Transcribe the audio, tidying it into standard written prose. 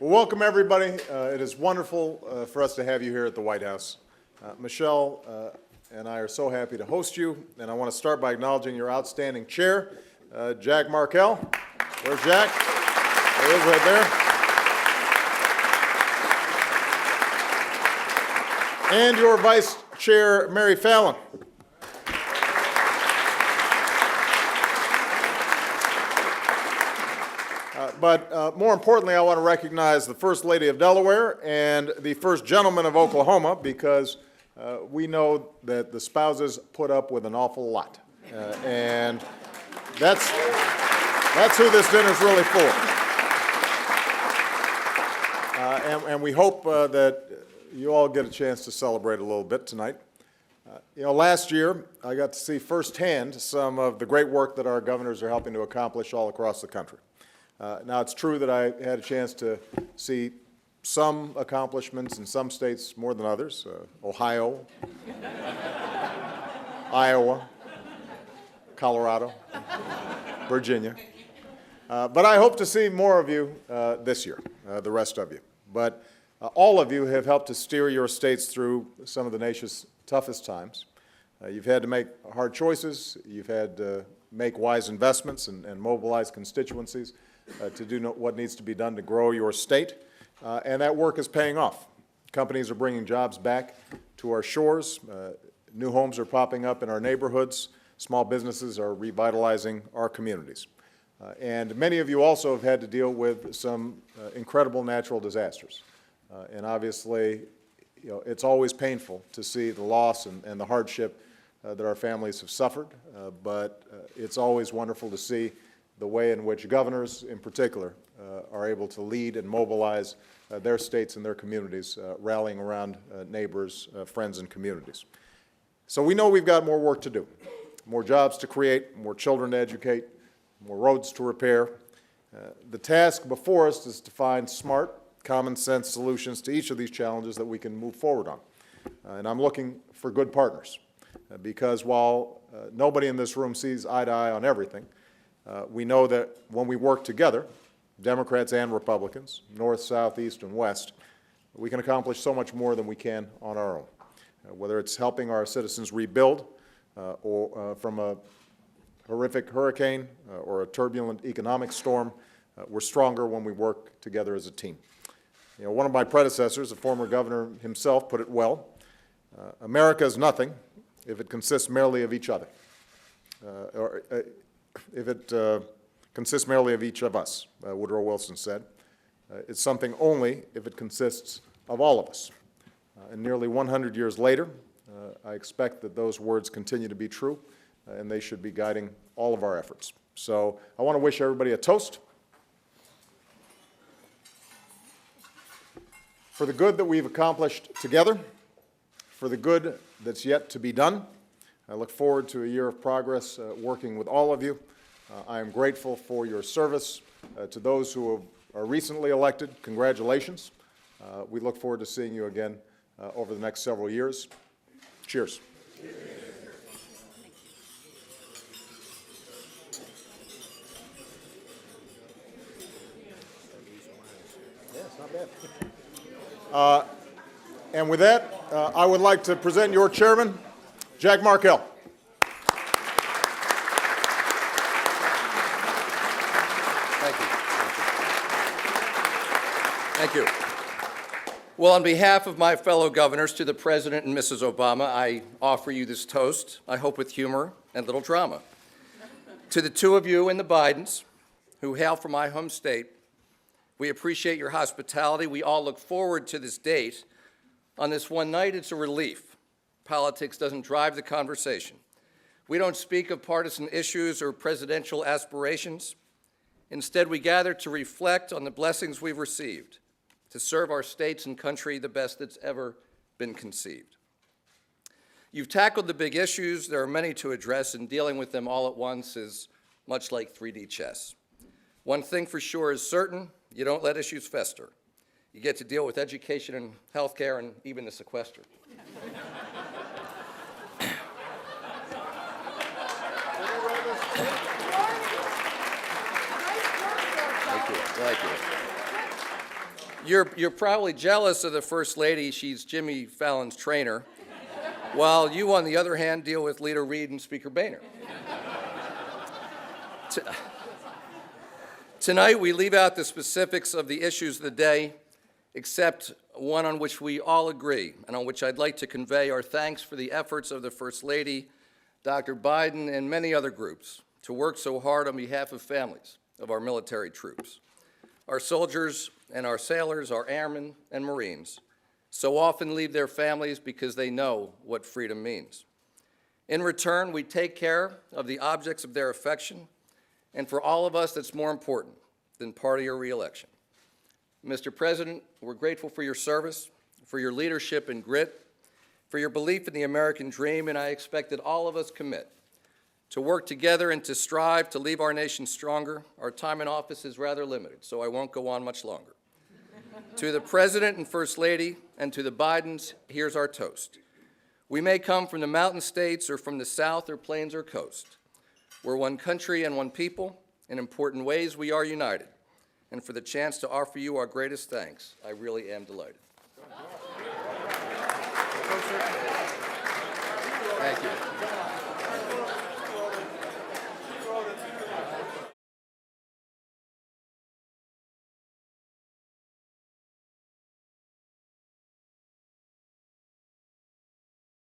Well, welcome everybody. It is wonderful for us to have you here at the White House. Michelle and I are so happy to host you, and I want to start by acknowledging your outstanding chair, Jack Markell. Where's Jack? There he is right there. And your Vice Chair, Mary Fallin. But more importantly, I want to recognize the First Lady of Delaware and the First Gentleman of Oklahoma, because we know that the spouses put up with an awful lot. And that's who this dinner's really for. And we hope that you all get a chance to celebrate a little bit tonight. Last year, I got to see firsthand some of the great work that our governors are helping to accomplish all across the country. Now, it's true that I had a chance to see some accomplishments in some states more than others, Ohio, Iowa, Colorado, Virginia. But I hope to see more of you this year, the rest of you. But all of you have helped to steer your states through some of the nation's toughest times. You've had to make hard choices. You've had to make wise investments and mobilize constituencies to do what needs to be done to grow your state, and that work is paying off. Companies are bringing jobs back to our shores. New homes are popping up in our neighborhoods. Small businesses are revitalizing our communities. And many of you also have had to deal with some incredible natural disasters. And obviously, it's always painful to see the loss and the hardship that our families have suffered, but it's always wonderful to see the way in which governors, in particular, are able to lead and mobilize their states and their communities, rallying around neighbors, friends, and communities. So we know we've got more work to do, more jobs to create, more children to educate, more roads to repair. The task before us is to find smart, common-sense solutions to each of these challenges that we can move forward on. And I'm looking for good partners, because while nobody in this room sees eye to eye on everything, we know that when we work together, Democrats and Republicans, North, South, East, and West, we can accomplish so much more than we can on our own. Whether it's helping our citizens rebuild or from a horrific hurricane or a turbulent economic storm, we're stronger when we work together as a team. One of my predecessors, a former governor himself, put it well: America is nothing if it consists merely of each other. If it consists merely of each of us, Woodrow Wilson said. It's something only if it consists of all of us. And nearly 100 years later, I expect that those words continue to be true, and they should be guiding all of our efforts. So I want to wish everybody a toast for the good that we've accomplished together, for the good that's yet to be done. I look forward to a year of progress working with all of you. I am grateful for your service. To those who are recently elected, congratulations. We look forward to seeing you again over the next several years. Cheers. Yeah, it's not bad. And with that, I would like to present your chairman, Jack Markell. Thank you. Well, on behalf of my fellow governors, to the President and Mrs. Obama, I offer you this toast, I hope with humor and little drama. To the two of you and the Bidens, who hail from my home state, we appreciate your hospitality. We all look forward to this date. On this one night, it's a relief. Politics doesn't drive the conversation. We don't speak of partisan issues or presidential aspirations. Instead, we gather to reflect on the blessings we've received, to serve our states and country the best that's ever been conceived. You've tackled the big issues. There are many to address, and dealing with them all at once is much like 3D chess. One thing for sure is certain: you don't let issues fester. You get to deal with education and health care and even the sequester. Thank you. You're probably jealous of the First Lady. She's Jimmy Fallon's trainer, while you, on the other hand, deal with Leader Reid and Speaker Boehner. Tonight, we leave out the specifics of the issues of the day, except one on which we all agree, and on which I'd like to convey our thanks for the efforts of the First Lady, Dr. Biden, and many other groups to work so hard on behalf of families of our military troops. Our soldiers and our sailors, our airmen and Marines, so often leave their families because they know what freedom means. In return, we take care of the objects of their affection, and for all of us, that's more important than party or re-election. Mr. President, we're grateful for your service, for your leadership and grit, for your belief in the American dream, and I expect that all of us commit to work together and to strive to leave our nation stronger. Our time in office is rather limited, so I won't go on much longer. To the President and First Lady, and to the Bidens, here's our toast. We may come from the mountain states or from the South or plains or coast. We're one country and one people. In important ways, we are united. And for the chance to offer you our greatest thanks, I really am delighted. Thank you.